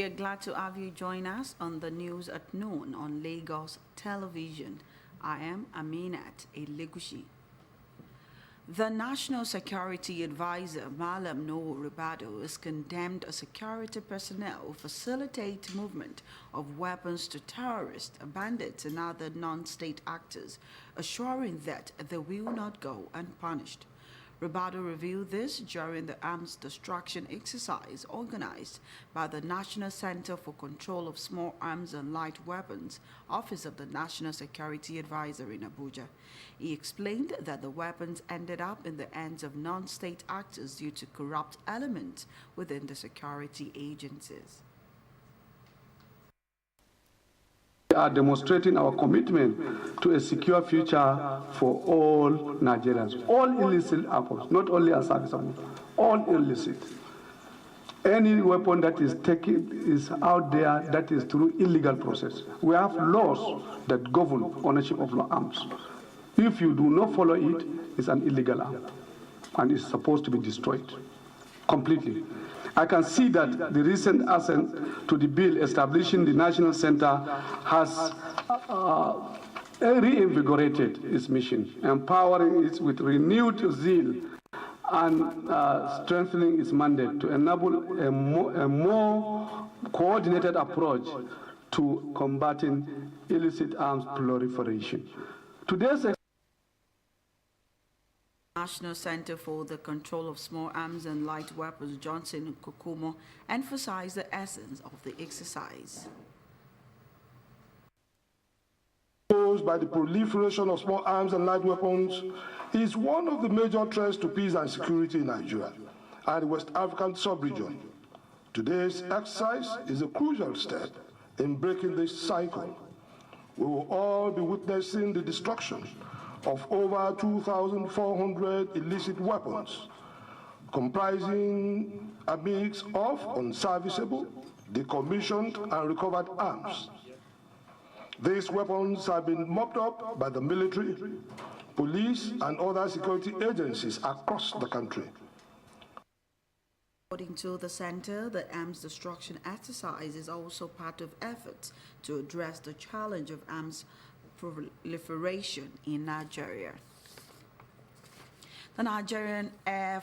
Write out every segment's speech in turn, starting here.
We are glad to have you join us on the news at noon on Lagos Television. I am Aminat Elegushi. The National Security Advisor, Malam Noor Ribado, has condemned a security personnel who facilitate movement of weapons to terrorists, bandits, and other non-state actors, assuring that they will not go unpunished. Ribado revealed this during the arms destruction exercise organized by the National Center for Control of Small Arms and Light Weapons, Office of the National Security Advisor in Abuja. He explained that the weapons ended up in the hands of non-state actors due to corrupt elements within the security agencies. We are demonstrating our commitment to a secure future for all Nigerians, all illicit arms, not only as serviceable, all illicit. Any weapon that is taken is out there that is through illegal process. We have laws that govern ownership of arms. If you do not follow it, it's an illegal arm and it's supposed to be destroyed completely. I can see that the recent assent to the bill establishing the National Center has reinvigorated its mission, empowering it with renewed zeal and strengthening its mandate to enable a more coordinated approach to combating illicit arms proliferation. Today's National Center for the Control of Small Arms and Light Weapons, Johnson Kokomo, emphasized the essence of the exercise. By the proliferation of small arms and light weapons is one of the major threats to peace and security in Nigeria and the West African sub-region. Today's exercise is a crucial step in breaking this cycle. We will all be witnessing the destruction of over 2,400 illicit weapons, comprising a mix of unserviceable, decommissioned, and recovered arms. These weapons have been mopped up by the military, police, and other security agencies across the country. According to the center, the arms destruction exercise is also part of efforts to address the challenge of arms proliferation in Nigeria. The Nigerian Air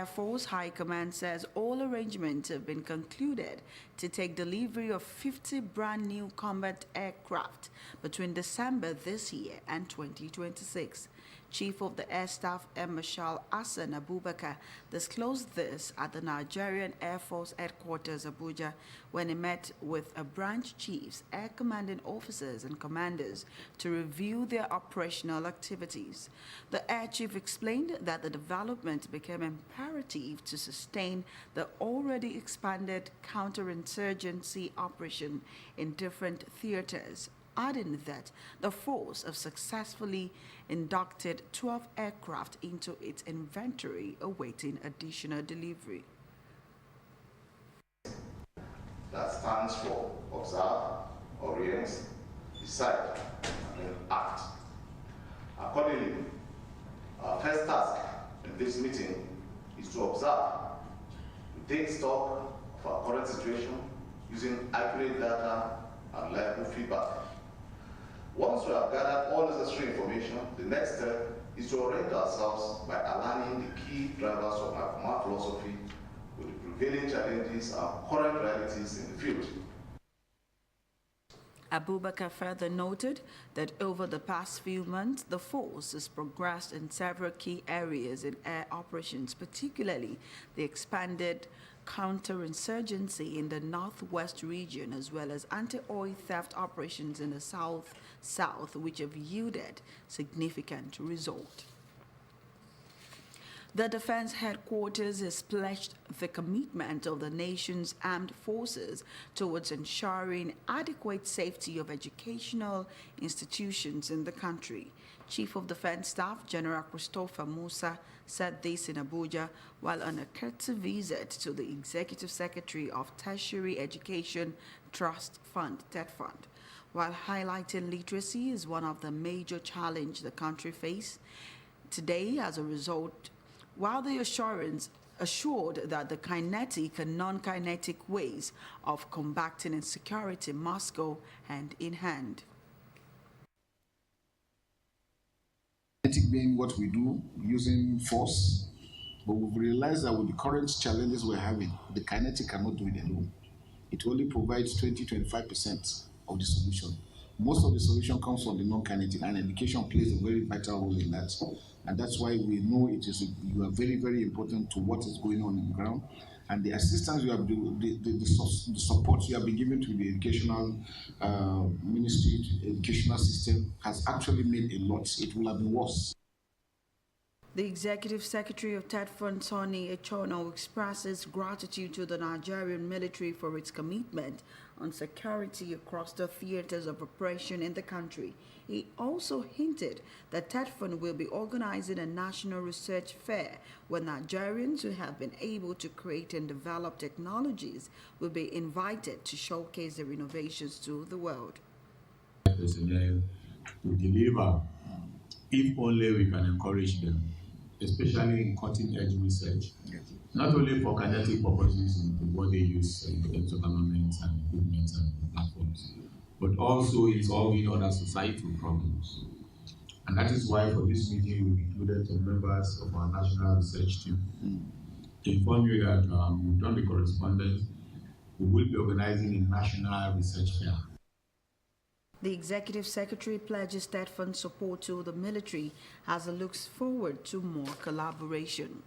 Force High Command says all arrangements have been concluded to take delivery of 50 brand new combat aircraft between December this year and 2026. Chief of the Air Staff Air Marshal Hassan Abubakar disclosed this at the Nigerian Air Force Headquarters, Abuja, when he met with branch chiefs, air commanding officers, and commanders to review their operational activities. The Air Chief explained that the development became imperative to sustain the already expanded counterinsurgency operation in different theaters, adding that the force have successfully inducted 12 aircraft into its inventory awaiting additional delivery. That stands for observe, orient, decide, and act. Accordingly, our first task in this meeting is to observe, to take stock of our current situation using accurate data and reliable feedback. Once we have gathered all necessary information, the next step is to orient ourselves by aligning the key drivers of our command philosophy with the prevailing challenges and current realities in the field. Abubakar further noted that over the past few months, the force has progressed in several key areas in air operations, particularly the expanded counterinsurgency in the northwest region, as well as anti-oil theft operations in the south, which have yielded significant results. The Defense Headquarters has pledged the commitment of the nation's armed forces towards ensuring adequate safety of educational institutions in the country. Chief of Defense Staff General Christopher Musa said this in Abuja while on a courtesy visit to the Executive Secretary of Tertiary Education Trust Fund, TETFund. While highlighting literacy is one of the major challenges the country faces today as a result, while the assurance assured that the kinetic and non-kinetic ways of combating insecurity must go hand in hand. Kinetic being what we do using force, but we've realized that with the current challenges we're having, the kinetic cannot do it alone. It only provides 20-25% of the solution. Most of the solution comes from the non-kinetic, and education plays a very vital role in that. And that's why we know you are very, very important to what is going on the ground. And the assistance you have, the support you have been given to the educational ministry, educational system has actually made a lot. It will have been worse. The Executive Secretary of TETFund, Tony Echono, expresses gratitude to the Nigerian military for its commitment on security across the theaters of operation in the country. He also hinted that TETFund will be organizing a national research fair where Nigerians who have been able to create and develop technologies will be invited to showcase their innovations to the world. Personnel to deliver if only we can encourage them, especially in cutting-edge research, not only for kinetic purposes in what they use in terms of armaments and equipment and platforms, but also in solving other societal problems. And that is why for this meeting we've included some members of our national research team to inform you that we've done the correspondence. We will be organizing a national research fair. The Executive Secretary pledges TETFund support to the military as it looks forward to more collaboration.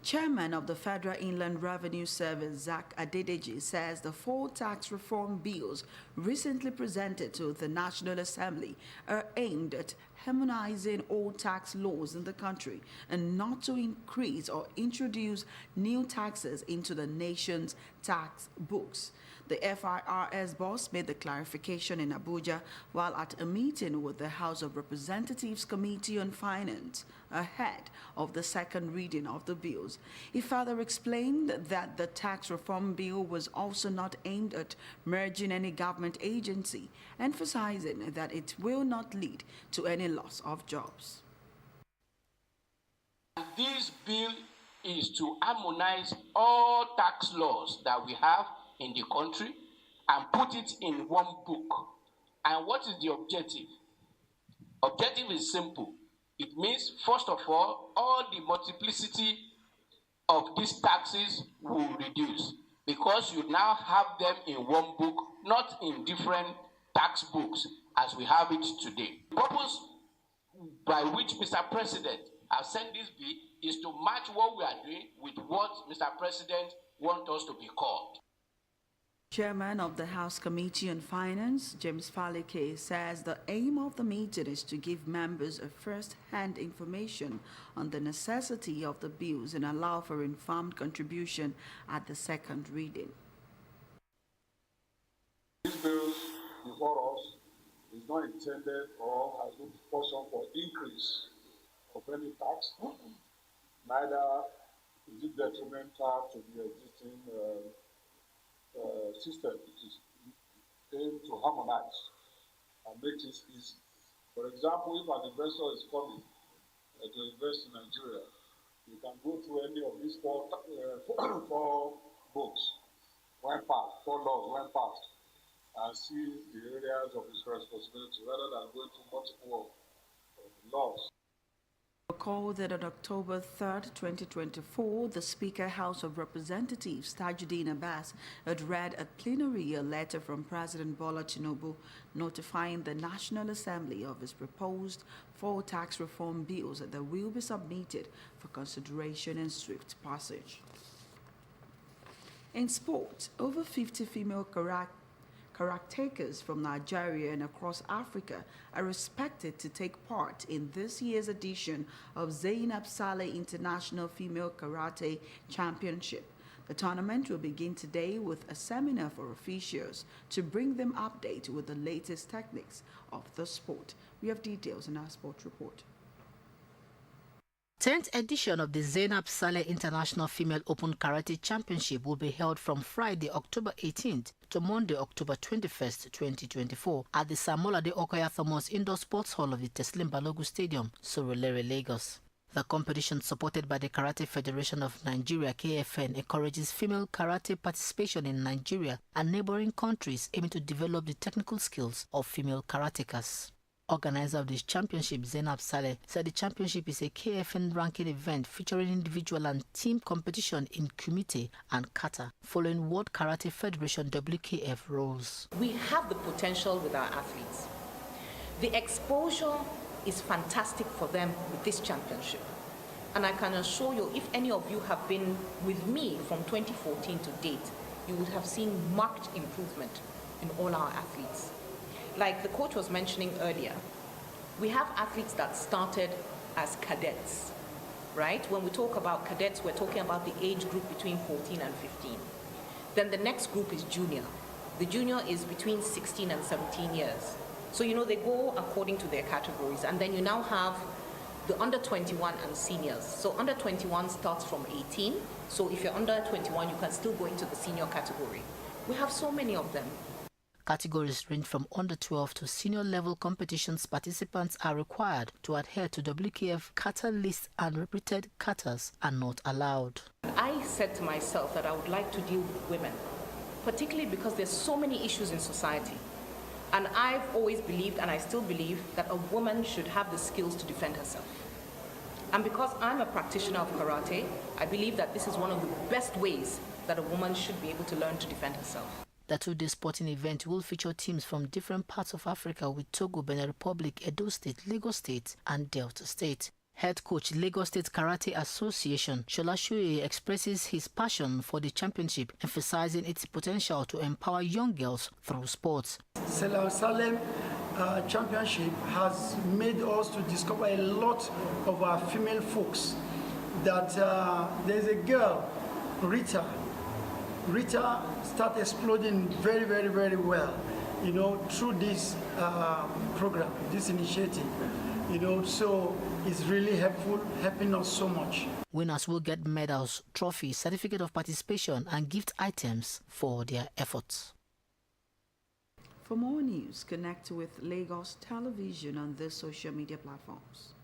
Chairman of the Federal Inland Revenue Service, Zach Adedeji, says the 4 tax reform bills recently presented to the National Assembly are aimed at harmonizing all tax laws in the country and not to increase or introduce new taxes into the nation's tax books. The FIRS boss made the clarification in Abuja while at a meeting with the House of Representatives Committee on Finance ahead of the second reading of the bills. He further explained that the tax reform bill was also not aimed at merging any government agency, emphasizing that it will not lead to any loss of jobs. This bill is to harmonize all tax laws that we have in the country and put it in one book. And what is the objective? Objective is simple. It means, first of all the multiplicity of these taxes will reduce because you now have them in one book, not in different tax books as we have it today. The purpose by which Mr. President has sent this bill is to match what we are doing with what Mr. President wants us to be called. Chairman of the House Committee on Finance, James Falike, says the aim of the meeting is to give members a first-hand information on the necessity of the bills and allow for informed contribution at the second reading. These bills before us is not intended or has no portion for increase of any tax, neither is it detrimental to the existing system. It is aimed to harmonize and make it easy. For example, if an investor is coming to invest in Nigeria, you can go through any of these four books, four laws went past, and see the areas of his responsibility rather than going through multiple laws. Recall that on October 3rd, 2024, the Speaker, House of Representatives, Tajuddin Abbas, had read at plenary a letter from President Bola Tinubu notifying the National Assembly of his proposed 4 tax reform bills that will be submitted for consideration and swift passage. In sport, over 50 female karaktekas from Nigeria and across Africa are expected to take part in this year's edition of Zainab Saleh International Female Karate Championship. The tournament will begin today with a seminar for officials to bring them update with the latest techniques of the sport. We have details in our sport report. 10th edition of the Zainab Saleh International Female Open Karate Championship will be held from Friday, October 18th to Monday, October 21st, 2024 at the Samolade Okoya Thomas Indoor Sports Hall of the Teslim Balogun Stadium, Surulere, Lagos. The competition, supported by the Karate Federation of Nigeria (KFN), encourages female karate participation in Nigeria and neighboring countries, aiming to develop the technical skills of female karatekas. Organizer of this championship, Zainab Saleh, said the championship is a KFN ranking event featuring individual and team competition in kumite and kata, following World Karate Federation (WKF) rules. We have the potential with our athletes. The exposure is fantastic for them with this championship. And I can assure you, if any of you have been with me from 2014 to date, you would have seen marked improvement in all our athletes. Like the coach was mentioning earlier, we have athletes that started as cadets, right? When we talk about cadets, we're talking about the age group between 14 and 15. Then the next group is junior. The junior is between 16 and 17 years. So, you know, they go according to their categories. And then you now have the under 21 and seniors. So under 21 starts from 18. So if you're under 21, you can still go into the senior category. We have so many of them. Categories range from under 12 to senior level competitions. Participants are required to adhere to WKF kata lists, and repeated katas are not allowed. I said to myself that I would like to deal with women, particularly because there's so many issues in society. And I've always believed, and I still believe, that a woman should have the skills to defend herself. And because I'm a practitioner of karate, I believe that this is one of the best ways that a woman should be able to learn to defend herself. The two-day sporting event will feature teams from different parts of Africa, with Togo, Benin Republic, Edo State, Lagos State, and Delta State. Head coach, Lagos State Karate Association, Shola Shuye, expresses his passion for the championship, emphasizing its potential to empower young girls through sports. Salah Salem Championship has made us to discover a lot of our female folks. That there's a girl, Rita. Rita started exploding very, very, very well, you know, through this program, this initiative. You know, so it's really helping us so much. Winners will get medals, trophies, certificate of participation, and gift items for their efforts. For more news, connect with Lagos Television on the social media platforms.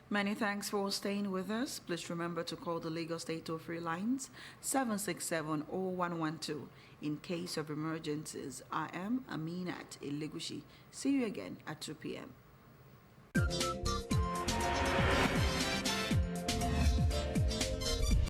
Many thanks for staying with us. Please remember to call the Lagos State toll-free lines 767-0112 in case of emergencies. I am Aminat Elegushi. See you again at 2 p.m.